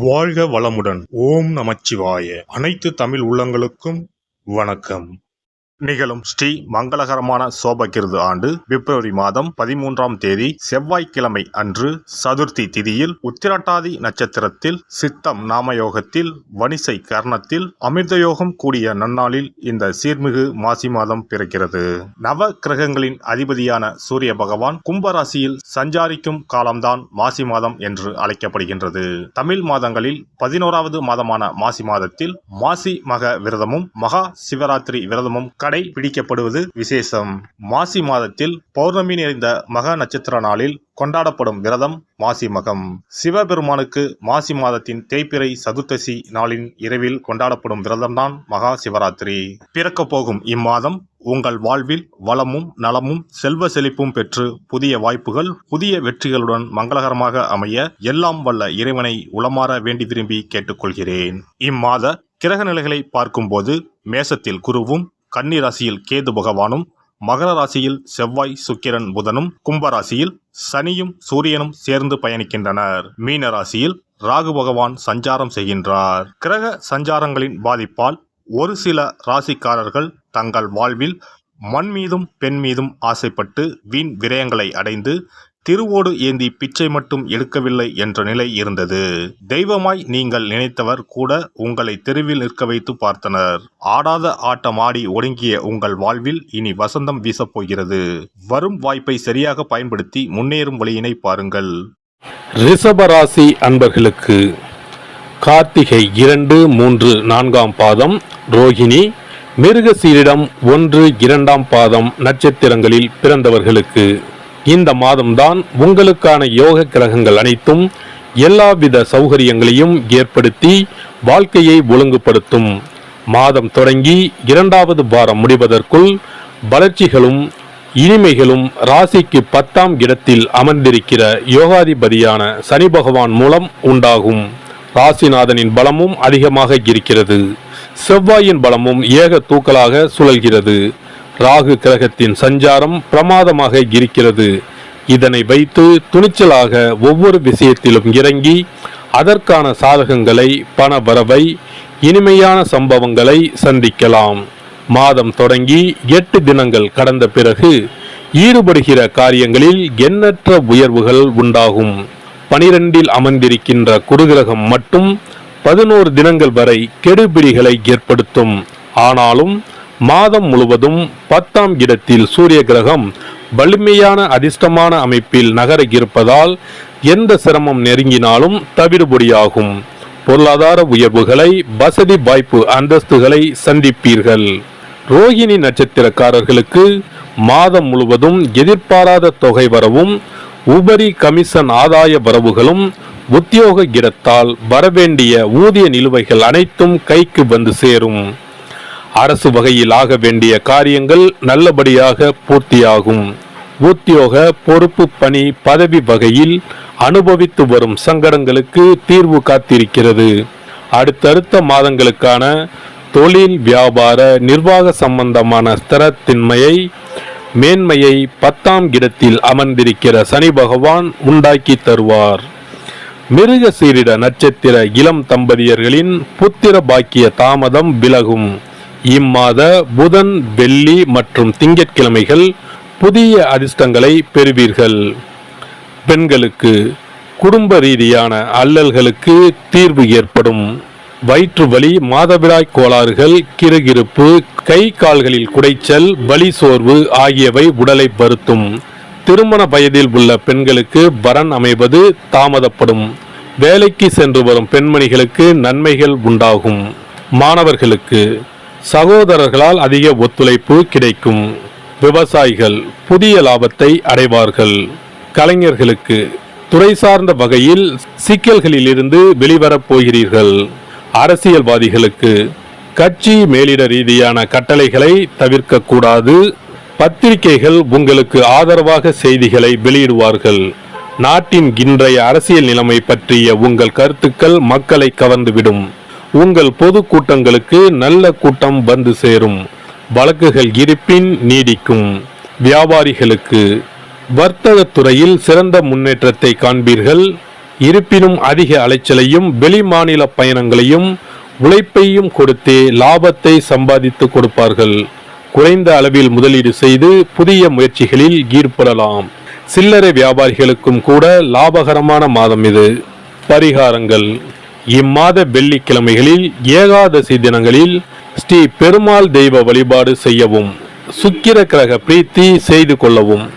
வாழ்க வளமுடன். ஓம் நமச்சிவாய. அனைத்து தமிழ் உள்ளங்களுக்கும் வணக்கம். நிகழும் ஸ்ரீ மங்களகரமான சோபகிருது ஆண்டு பிப்ரவரி மாதம் 13ஆம் தேதி செவ்வாய்க்கிழமை அன்று சதுர்த்தி திதியில் உத்திரட்டாதி நட்சத்திரத்தில் சித்தம் நாமயோகத்தில் வணிசை கர்ணத்தில் அமிர்தயோகம் கூடிய நன்னாளில் இந்த சீர்மிகு மாசி மாதம் பிறக்கிறது. நவ கிரகங்களின் அதிபதியான சூரிய பகவான் கும்பராசியில் சஞ்சாரிக்கும் காலம்தான் மாசி மாதம் என்று அழைக்கப்படுகின்றது. தமிழ் மாதங்களில் 11வது மாதமான மாசி மாதத்தில் மாசி மக விரதமும் மகா சிவராத்திரி விரதமும் கடைபிடிக்கப்படுவது விசேஷம். மாசி மாதத்தில் பௌர்ணமி நிறைந்த மக நட்சத்திர நாளில் கொண்டாடப்படும் விரதம் மாசி மகம். சிவபெருமானுக்கு மாசி மாதத்தின் தேய்பிறை சதுர்த்தசி நாளின் இரவில் கொண்டாடப்படும் விரதம்தான் மகா சிவராத்திரி. பிறக்க போகும் இம்மாதம் உங்கள் வாழ்வில் வளமும் நலமும் செல்வ செழிப்பும் பெற்று புதிய வாய்ப்புகள் புதிய வெற்றிகளுடன் மங்களகரமாக அமைய எல்லாம் வல்ல இறைவனை உளமாற வேண்டி விரும்பி கேட்டுக்கொள்கிறேன். இம்மாத கிரக நிலைகளை பார்க்கும்போது மேசத்தில் குருவும் கன்னி ராசியில் கேது பகவானும் மகர ராசியில் செவ்வாய் சுக்கிரன் புதனும் கும்பராசியில் சனியும் சூரியனும் சேர்ந்து பயணிக்கின்றனர். மீன ராசியில் ராகு பகவான் சஞ்சாரம் செய்கின்றார். கிரக சஞ்சாரங்களின் பாதிப்பால் ஒரு சில ராசிக்காரர்கள் தங்கள் வாழ்வில் மண் மீதும் பெண் மீதும் ஆசைப்பட்டு வீண் விரயங்களை அடைந்து திருவோடு ஏந்தி பிச்சை மட்டும் எடுக்கவில்லை என்ற நிலை இருந்தது. தெய்வமாய் நீங்கள் நினைத்தவர் கூட உங்களை தெருவில் நிற்க வைத்து பார்த்தனர். ஆடாத ஆட்டம் ஆடி ஒடுங்கிய உங்கள் வாழ்வில் இனி வசந்தம் வீசப்போகிறது. வரும் வாய்ப்பை சரியாக பயன்படுத்தி முன்னேறும் வழியினை பாருங்கள். ரிஷபராசி அன்பர்களுக்கு கார்த்திகை 2, 3, 4ஆம் பாதம், ரோகிணி, மிருகசீரிடம் 1, 2ஆம் பாதம் நட்சத்திரங்களில் பிறந்தவர்களுக்கு இந்த மாதம்தான் உங்களுக்கான யோக கிரகங்கள் அனைத்தும் எல்லாவித சௌகரியங்களையும் ஏற்படுத்தி வாழ்க்கையை ஒழுங்குபடுத்தும். மாதம் தொடங்கி 2வது வாரம் முடிவதற்குள் வளர்ச்சிகளும் இனிமைகளும் ராசிக்கு 10ஆம் இடத்தில் அமர்ந்திருக்கிற யோகாதிபதியான சனி பகவான் மூலம் உண்டாகும். ராசிநாதனின் பலமும் அதிகமாக இருக்கிறது. செவ்வாயின் பலமும் ஏக தூக்கலாக சுழல்கிறது. ராகு கிரகத்தின் சஞ்சாரம் பிரமாதமாக இருக்கிறது. இதனை வைத்து துணிச்சலாக ஒவ்வொரு விஷயத்திலும் இறங்கி அதற்கான சாதகங்களை, பண வரவை, இனிமையான சம்பவங்களை சந்திக்கலாம். மாதம் தொடங்கி 8 தினங்கள் கடந்த பிறகு ஈடுபடுகிற காரியங்களில் எண்ணற்ற உயர்வுகள் உண்டாகும். 12இல் அமர்ந்திருக்கின்ற குருகிரகம் மட்டும் 11 தினங்கள் வரை கெடுபிடிகளை ஏற்படுத்தும். ஆனாலும் மாதம் முழுவதும் 10ஆம் இடத்தில் சூரிய கிரகம் வலிமையான அதிர்ஷ்டமான அமைப்பில் நகர இருப்பதால் எந்த சிரமம் நெருங்கினாலும் தவிடுபொடியாகும். பொருளாதார உயர்வுகளை, வசதி வாய்ப்பு அந்தஸ்துகளை சந்திப்பீர்கள். ரோகிணி நட்சத்திரக்காரர்களுக்கு மாதம் முழுவதும் எதிர்பாராத தொகை வரவும் உபரி கமிஷன் ஆதாய வரவுகளும் உத்தியோக இடத்தால் வரவேண்டிய ஊதிய நிலுவைகள் அனைத்தும் கைக்கு வந்து சேரும். அரசு வகையில் ஆக வேண்டிய காரியங்கள் நல்லபடியாக பூர்த்தியாகும். உத்தியோக பொறுப்பு பணி பதவி வகையில் அனுபவித்து வரும் சங்கடங்களுக்கு தீர்வு காத்திருக்கிறது. அடுத்தடுத்த மாதங்களுக்கான தொழில், வியாபார, நிர்வாக சம்பந்தமான ஸ்திரத்தின்மையை, மேன்மையை 10ஆம் இடத்தில் அமர்ந்திருக்கிற சனி பகவான் உண்டாக்கி தருவார். மிருகசீரிட நட்சத்திர இளம் தம்பதியர்களின் புத்திர பாக்கிய தாமதம் விலகும். இம்மாத புதன், வெள்ளி மற்றும் திங்கட்கிழமைகள் புதிய அதிர்ஷ்டங்களை பெறுவீர்கள். பெண்களுக்கு குடும்ப ரீதியான அல்லல்களுக்கு தீர்வு ஏற்படும். வயிற்று வலி, மாதவிடாய் கோளாறுகள், கிறுகிறுப்பு, கை கால்களில் குடைச்சல், வலி சோர்வு ஆகியவை உடலை வருத்தும். திருமண வயதில் உள்ள பெண்களுக்கு வரன் அமைவது தாமதப்படும். வேலைக்கு சென்று வரும் பெண்மணிகளுக்கு நன்மைகள் உண்டாகும். மாணவர்களுக்கு சகோதரர்களால் அதிக ஒத்துழைப்பு கிடைக்கும். விவசாயிகள் புதிய லாபத்தை அடைவார்கள். கலைஞர்களுக்கு துறை சார்ந்த வகையில் சிக்கல்களில் இருந்து வெளிவரப் போகிறீர்கள். அரசியல்வாதிகளுக்கு கட்சி மேலிட ரீதியான கட்டளைகளை தவிர்க்க கூடாது. பத்திரிகைகள் உங்களுக்கு ஆதரவாக செய்திகளை வெளியிடுவார்கள். நாட்டின் இன்றைய அரசியல் நிலைமை பற்றிய உங்கள் கருத்துக்கள் மக்களை கவர்ந்துவிடும். உங்கள் பொது கூட்டங்களுக்கு நல்ல கூட்டம் வந்து சேரும். வழக்குகள் இருப்பின் நீடிக்கும். வியாபாரிகளுக்கு வர்த்தக துறையில் சிறந்த முன்னேற்றத்தை காண்பீர்கள். இருப்பினும் அதிக அலைச்சலையும் வெளிமாநில பயணங்களையும் உழைப்பையும் கொடுத்தே லாபத்தை சம்பாதித்து கொடுப்பார்கள். குறைந்த அளவில் முதலீடு செய்து புதிய முயற்சிகளில் ஈடுபடலாம். சில்லறை வியாபாரிகளுக்கும் கூட லாபகரமான மாதம் இது. பரிகாரங்கள்: இம்மாத வெள்ளிக்கிழமைகளில் ஏகாதசி தினங்களில் ஸ்ரீ பெருமாள் தெய்வ வழிபாடு செய்யவும். சுக்கிர கிரக பிரீத்தி செய்து கொள்ளவும்.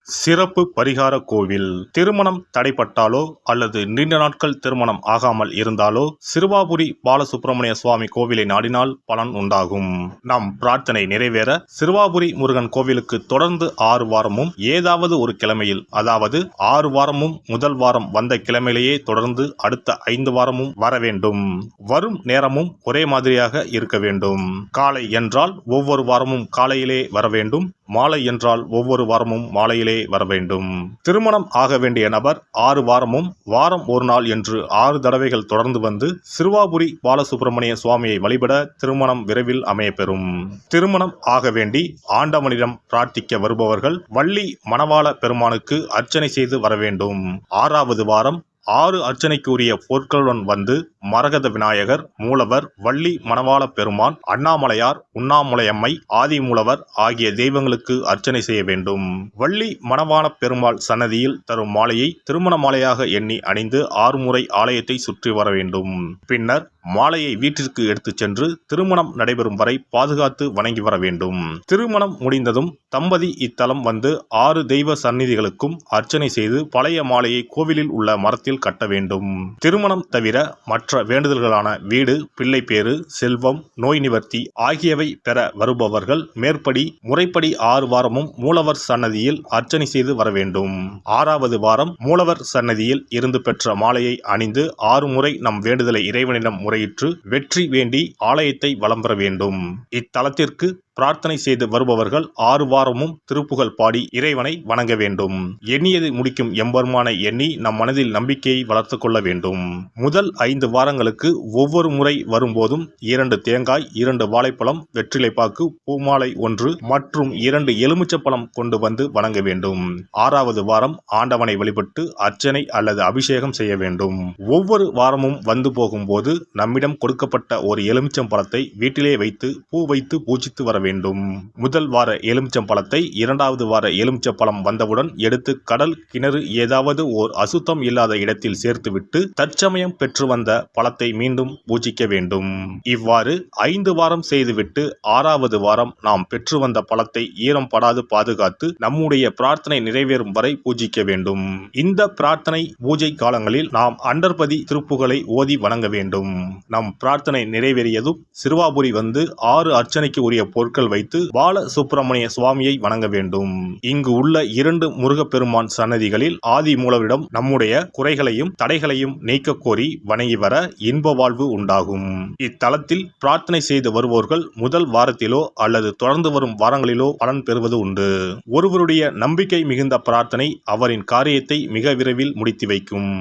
சிறப்பு பரிகார கோவில். திருமணம் தடைப்பட்டாலோ அல்லது நீண்ட நாட்கள் திருமணம் ஆகாமல் இருந்தாலோ சிறுவாபுரி பாலசுப்பிரமணிய சுவாமி கோவிலை நாடினால் பலன் உண்டாகும். நம் பிரார்த்தனை நிறைவேற சிறுவாபுரி முருகன் கோவிலுக்கு தொடர்ந்து 6 வாரமும் ஏதாவது ஒரு கிழமையில், அதாவது 6 வாரமும் முதல் வாரம் வந்த கிழமையிலேயே தொடர்ந்து அடுத்த 5 வாரமும் வர வேண்டும். வரும் நேரமும் ஒரே மாதிரியாக இருக்க வேண்டும். காலை என்றால் ஒவ்வொரு வாரமும் காலையிலே வர வேண்டும். மாலை என்றால் ஒவ்வொரு வாரமும் மாலையிலே வர வேண்டும். திருமணம் ஆக வேண்டிய நபர் 6 வாரமும் வாரம் ஒரு நாள் என்று 6 தடவைகள் தொடர்ந்து வந்து சிறுவாபுரி பாலசுப்பிரமணிய சுவாமியை வழிபட திருமணம் விரைவில் அமையப்பெறும். திருமணம் ஆக வேண்டி ஆண்டவனிடம் பிரார்த்திக்க வருபவர்கள் வள்ளி மணவாள பெருமானுக்கு அர்ச்சனை செய்து வர வேண்டும். 6வது வாரம் 6 அர்ச்சனைக்குரிய பொருட்களுடன் வந்து மரகத விநாயகர், மூலவர், வள்ளி மணவாள பெருமான், அண்ணாமலையார், உண்ணாமுலையம்மை, ஆதிமூலவர் ஆகிய தெய்வங்களுக்கு அர்ச்சனை செய்ய வேண்டும். வள்ளி மணவாள பெருமாள் சன்னதியில் தரும் மாலையை திருமண மாலையாக எண்ணி அணிந்து 6 முறை ஆலயத்தை சுற்றி வர வேண்டும். பின்னர் மாலையை வீட்டிற்கு எடுத்துச் சென்று திருமணம் நடைபெறும் வரை பாதுகாத்து வணங்கி வர வேண்டும். திருமணம் முடிந்ததும் தம்பதி இத்தலம் வந்து 6 தெய்வ சந்நிதிகளுக்கும் அர்ச்சனை செய்து பழைய மாலையை கோவிலில் உள்ள மரத்தில் கட்ட வேண்டும். திருமணம் தவிர மற்ற வேண்டுதல்களான வீடு, பிள்ளைப்பேறு, செல்வம், நோய் நிவர்த்தி ஆகியவை பெற வருபவர்கள் மேற்படி முறைப்படி 6 வாரமும் மூலவர் சன்னதியில் அர்ச்சனை செய்து வர வேண்டும். 6வது வாரம் மூலவர் சன்னதியில் இருந்து பெற்ற மாலையை அணிந்து 6 முறை நம் வேண்டுதலை இறைவனிடம் முறையிட்டு வெற்றி வேண்டி ஆலயத்தை வலம் பெற வேண்டும். இத்தலத்திற்கு பிரார்த்தனை செய்து வருபவர்கள் 6 வாரமும் திருப்புகழ் பாடி இறைவனை வணங்க வேண்டும். எண்ணியதை முடிக்கும் எம்பெருமானை எண்ணி நம் மனதில் நம்பிக்கையை வளர்த்து கொள்ள வேண்டும். முதல் 5 வாரங்களுக்கு ஒவ்வொரு முறை வரும்போதும் 2 தேங்காய், 2 வாழைப்பழம், வெற்றிலைப்பாக்கு, பூமாலை 1 மற்றும் 2 எலுமிச்சப்பழம் கொண்டு வந்து வணங்க வேண்டும். 6வது வாரம் ஆண்டவனை வழிபட்டு அர்ச்சனை அல்லது அபிஷேகம் செய்ய வேண்டும். ஒவ்வொரு வாரமும் வந்து போகும்போது நம்மிடம் கொடுக்கப்பட்ட ஒரு எலுமிச்சம் பழத்தை வீட்டிலே வைத்து பூ வைத்து பூஜித்து வர வேண்டும். முதல் வார எலுமிச்சம் பழத்தை 2வது வார எலுமிச்சம் பழம் வந்தவுடன் எடுத்து கடல், கிணறு ஏதாவது ஓர் அசுத்தம் இல்லாத இடத்தில் சேர்த்துவிட்டு தற்சமயம் பெற்று வந்த பழத்தை மீண்டும் பூஜிக்க வேண்டும். இவ்வாறு 5 வாரம் செய்துவிட்டு 6வது வாரம் நாம் பெற்று வந்த பழத்தை ஈரம் படாது பாதுகாத்து நம்முடைய பிரார்த்தனை நிறைவேறும் வரை பூஜிக்க வேண்டும். இந்த பிரார்த்தனை பூஜை காலங்களில் நாம் அண்டர்பதி திருப்புகளை ஓதி வணங்க வேண்டும். நம் பிரார்த்தனை நிறைவேறியதும் சிறுவாபுரி வந்து 6 அர்ச்சனைக்கு உரிய பொருட்கள் வைத்து பால சுப்பிரமணிய சுவாமியை வணங்க வேண்டும். இங்கு உள்ள 2 முருகப்பெருமான் சன்னதிகளில் ஆதி மூலவரிடம் நம்முடைய குறைகளையும் தடைகளையும் நீக்க கோரி வணங்கி வர இன்ப வாழ்வு உண்டாகும். இத்தலத்தில் பிரார்த்தனை செய்து வருவோர்கள் முதல் வாரத்திலோ அல்லது தொடர்ந்து வரும் வாரங்களிலோ பலன் பெறுவது உண்டு. ஒருவருடைய நம்பிக்கை மிகுந்த பிரார்த்தனை அவரின் காரியத்தை மிக விரைவில் முடித்து வைக்கும்.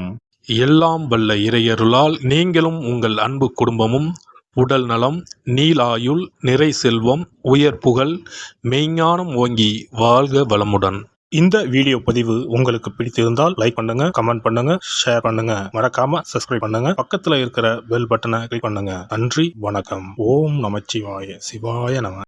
எல்லாம் வல்ல இறையருளால் நீங்களும் உங்கள் அன்பு குடும்பமும் உடல் நலம், நீலாயுள், நிறை செல்வம், உயர் புகழ், மெய்ஞானம் ஓங்கி வாழ்க வளமுடன். இந்த வீடியோ பதிவு உங்களுக்கு பிடித்திருந்தால் லைக் பண்ணுங்க, கமெண்ட் பண்ணுங்க, ஷேர் பண்ணுங்க, மறக்காம சப்ஸ்கிரைப் பண்ணுங்க, பக்கத்துல இருக்கிற பெல் பட்டனை கிளிக் பண்ணுங்க. நன்றி, வணக்கம். ஓம் நமச்சிவாய. சிவாய நம.